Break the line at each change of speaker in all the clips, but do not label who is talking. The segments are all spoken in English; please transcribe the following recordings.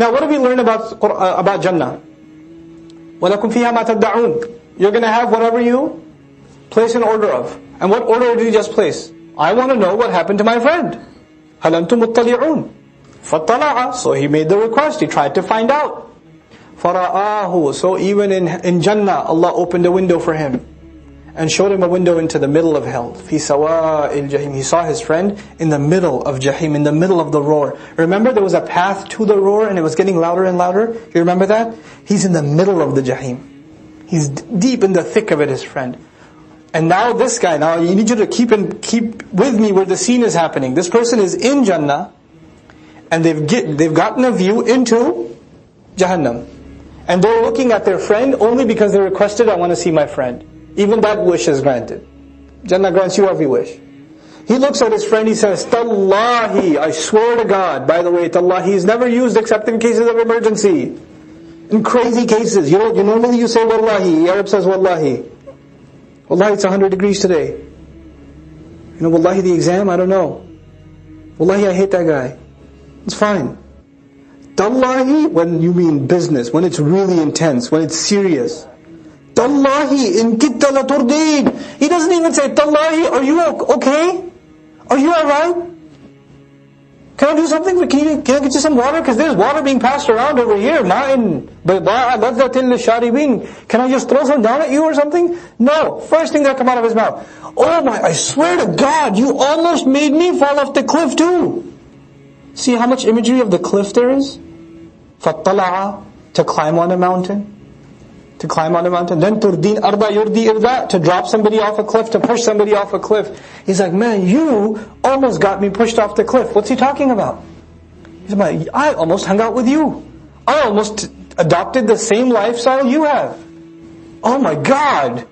Now what do we learn about Jannah? وَلَكُمْ فِيهَا مَا تَدَّعُونَ. You're going to have whatever you place an order of. And what order did you just place? I want to know what happened to my friend. هَلْ أَنْتُمْ مُطَّلِعُونَ فَطَّلَعَ. So he made the request, he tried to find out. فَرَآهُ. So even in Jannah, Allah opened a window for him and showed him a window into the middle of hell. فِي سَوَاءِ الْجَحِيمِ. He saw his friend in the middle of Jahim, in the middle of the roar. Remember there was a path to the roar and it was getting louder and louder? You remember that? He's in the middle of the Jahim. He's deep in the thick of it, his friend. And now this guy, now you need you to keep with me where the scene is happening. This person is in Jannah and they've gotten a view into Jahannam. And they're looking at their friend only because they requested, I want to see my friend. Even that wish is granted. Jannah grants you every wish. He looks at his friend, he says, Tallahi, I swear to God. By the way, Tallahi is never used except in cases of emergency. In crazy cases. Normally you say Wallahi. Arab says Wallahi. Wallahi, it's 100 degrees today. Wallahi the exam, I don't know. Wallahi, I hate that guy. It's fine. Tallahi, when you mean business, when it's really intense, when it's serious. Tallahi, in kitta la turdin. He doesn't even say, Tallahi, are you okay? Are you alright? Can I do something? Can I get you some water? Because there's water being passed around over here. Ma'in bayda'a ladzatin lisharibin. Can I just throw some down at you or something? No. First thing that come out of his mouth. Oh my, I swear to God, you almost made me fall off the cliff too. See how much imagery of the cliff there is? فَطَّلَعَ, to climb on a mountain. To climb on a mountain. Then turdin arda yurdi irda, to drop somebody off a cliff, to push somebody off a cliff. He's like, man, you almost got me pushed off the cliff. What's he talking about? He's like, I almost hung out with you. I almost adopted the same lifestyle you have. Oh my God,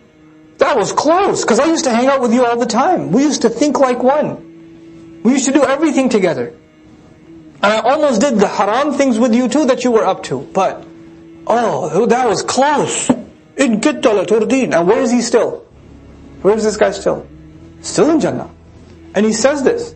that was close, because I used to hang out with you all the time. We used to think like one. We used to do everything together. And I almost did the haram things with you too that you were up to. But, oh, that was close. In kitta la turdin. And where is he still? Where is this guy still? Still in Jannah. And he says this.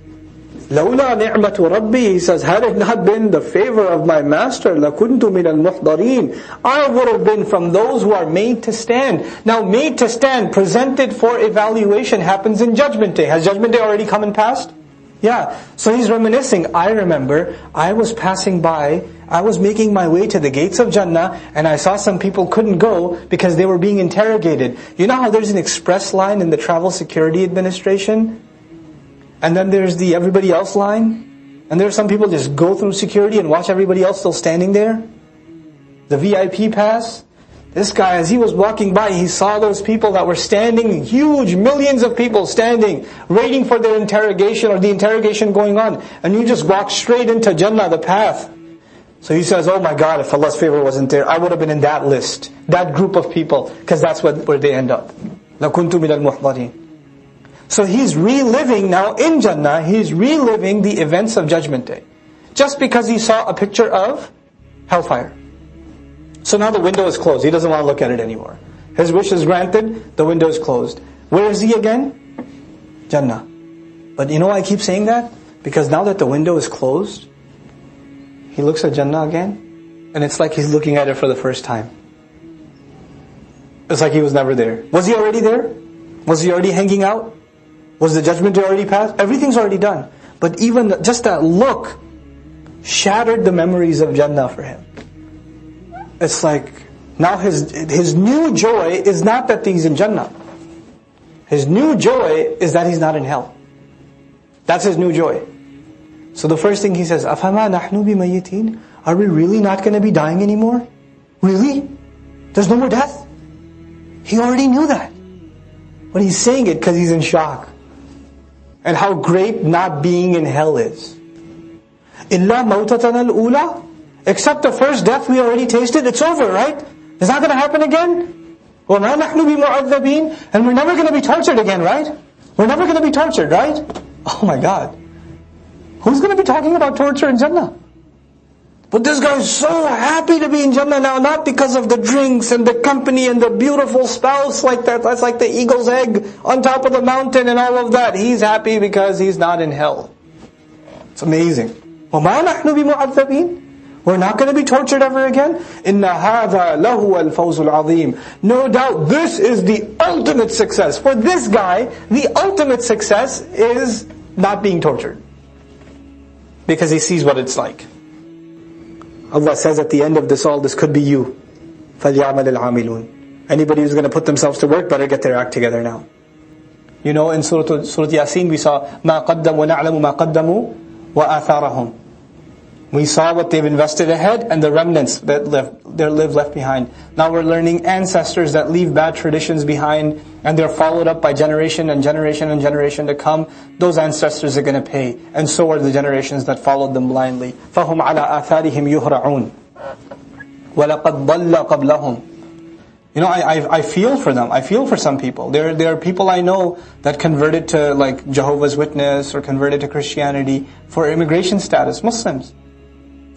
لَوْلَا نِعْمَةُ رَبِّي. He says, had it not been the favor of my master, لَكُنْتُ مِنَ الْمُحْضَرِينَ. I would have been from those who are made to stand. Now, made to stand, presented for evaluation, happens in Judgment Day. Has Judgment Day already come and passed? Yeah. So he's reminiscing. I remember, I was passing by, I was making my way to the gates of Jannah, and I saw some people couldn't go because they were being interrogated. You know how there's an express line in the Travel Security Administration? And then there's the everybody else line? And there's some people just go through security and watch everybody else still standing there? The VIP pass? This guy, as he was walking by, he saw those people that were standing, huge, millions of people standing, waiting for their interrogation or the interrogation going on. And you just walk straight into Jannah, the path. So he says, oh my God, if Allah's favor wasn't there, I would have been in that list, that group of people, because that's where they end up. لَكُنْتُ مِنَ الْمُحْضَرِينَ. So he's reliving now in Jannah, he's reliving the events of Judgment Day. Just because he saw a picture of hellfire. So now the window is closed. He doesn't want to look at it anymore. His wish is granted, the window is closed. Where is he again? Jannah. But you know why I keep saying that? Because now that the window is closed, he looks at Jannah again, and it's like he's looking at it for the first time. It's like he was never there. Was he already there? Was he already hanging out? Was the Judgment Day already passed? Everything's already done. But even just that look shattered the memories of Jannah for him. It's like, now his new joy is not that he's in Jannah. His new joy is that he's not in hell. That's his new joy. So the first thing he says, أَفَمَا نَحْنُ بِمَيِّتِينَ. Are we really not going to be dying anymore? Really? There's no more death? He already knew that. But he's saying it because he's in shock. And how great not being in hell is. إِلَّا مَوْتَتَنَا الْأُولَى. Except the first death we already tasted, it's over, right? It's not going to happen again. وَمَا نَحْنُ بِمُعَذَّبِينَ. And we're never going to be tortured again, right? We're never going to be tortured, right? Oh my God. Who's going to be talking about torture in Jannah? But this guy is so happy to be in Jannah now, not because of the drinks and the company and the beautiful spouse like that. That's like the eagle's egg on top of the mountain and all of that. He's happy because he's not in hell. It's amazing. وَمَا نَحْنُ بِمُعَذَّبِينَ. We're not going to be tortured ever again? إِنَّ هَذَا لَهُوَ الْفَوْزُ الْعَظِيمُ. No doubt this is the ultimate success. For this guy, the ultimate success is not being tortured. Because he sees what it's like. Allah says at the end of this all, this could be you. فَلْيَعْمَلِ الْعَامِلُونَ. Anybody who's going to put themselves to work better get their act together now. You know, in Surah Yasin we saw مَا قَدَّمُوا وَنَعْلَمُ مَا قَدَّمُوا وَآثَارَهُم. We saw what they've invested ahead and the remnants that live left behind. Now we're learning ancestors that leave bad traditions behind and they're followed up by generation and generation and generation to come. Those ancestors are going to pay. And so are the generations that followed them blindly. فَهُمْ عَلَىٰ آثَارِهِمْ يُهْرَعُونَ وَلَقَدْ ضَلَّ قَبْلَهُمْ. You know, I feel for them. I feel for some people. There are people I know that converted to like Jehovah's Witness or converted to Christianity for immigration status, Muslims.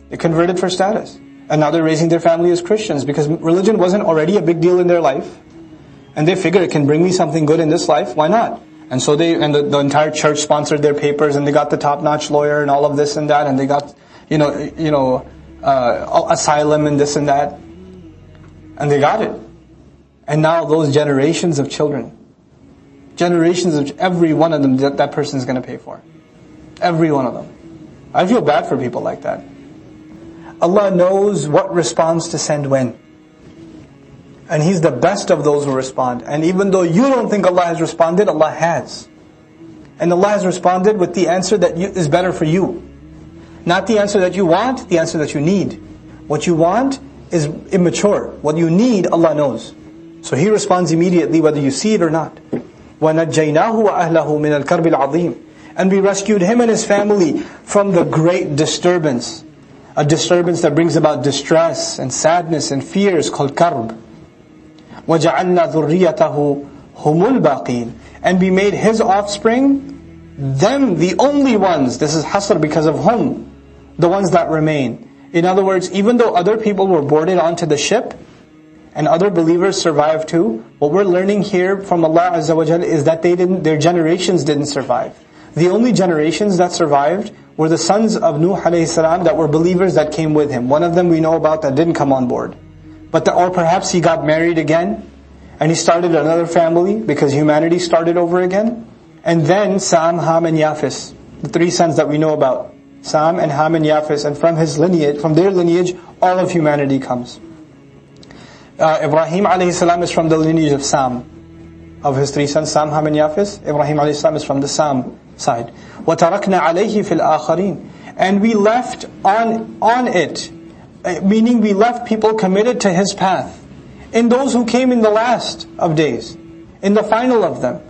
They converted for status. And now they're raising their family as Christians because religion wasn't already a big deal in their life. And they figure it can bring me something good in this life, why not? And so the entire church sponsored their papers and they got the top-notch lawyer and all of this and that and they got, asylum and this and that. And they got it. And now those generations of children, every one of them that person is going to pay for. Every one of them. I feel bad for people like that. Allah knows what response to send when. And He's the best of those who respond. And even though you don't think Allah has responded, Allah has. And Allah has responded with the answer that is better for you. Not the answer that you want, the answer that you need. What you want is immature. What you need, Allah knows. So He responds immediately whether you see it or not. وَنَجَّيْنَاهُ وَأَهْلَهُ مِنَ الْكَرْبِ الْعَظِيمِ. And we rescued him and his family from the great disturbance. A disturbance that brings about distress and sadness and fears called karb. وَجَعَلْنَا ذُرِّيَّتَهُ هُمُ الْبَاقِينَ. And we made his offspring, them the only ones. This is hasr because of whom? The ones that remain. In other words, even though other people were boarded onto the ship, and other believers survived too, what we're learning here from Allah Azza wa Jal is that their generations didn't survive. The only generations that survived were the sons of Nuh alayhi salam that were believers that came with him. One of them we know about that didn't come on board. Or perhaps he got married again, and he started another family because humanity started over again. And then Sam, Ham and Yafis, the three sons that we know about. Sam and Ham and Yafis, and from their lineage, all of humanity comes. Ibrahim alayhi salam is from the lineage of Sam. Of his three sons, Sam, Ham and Yafis, Ibrahim alayhi salam is from the Sam side. وَتَرَكْنَا عَلَيْهِ فِي الْآخَرِينَ. And we left on it, meaning we left people committed to his path, in those who came in the last of days, in the final of them.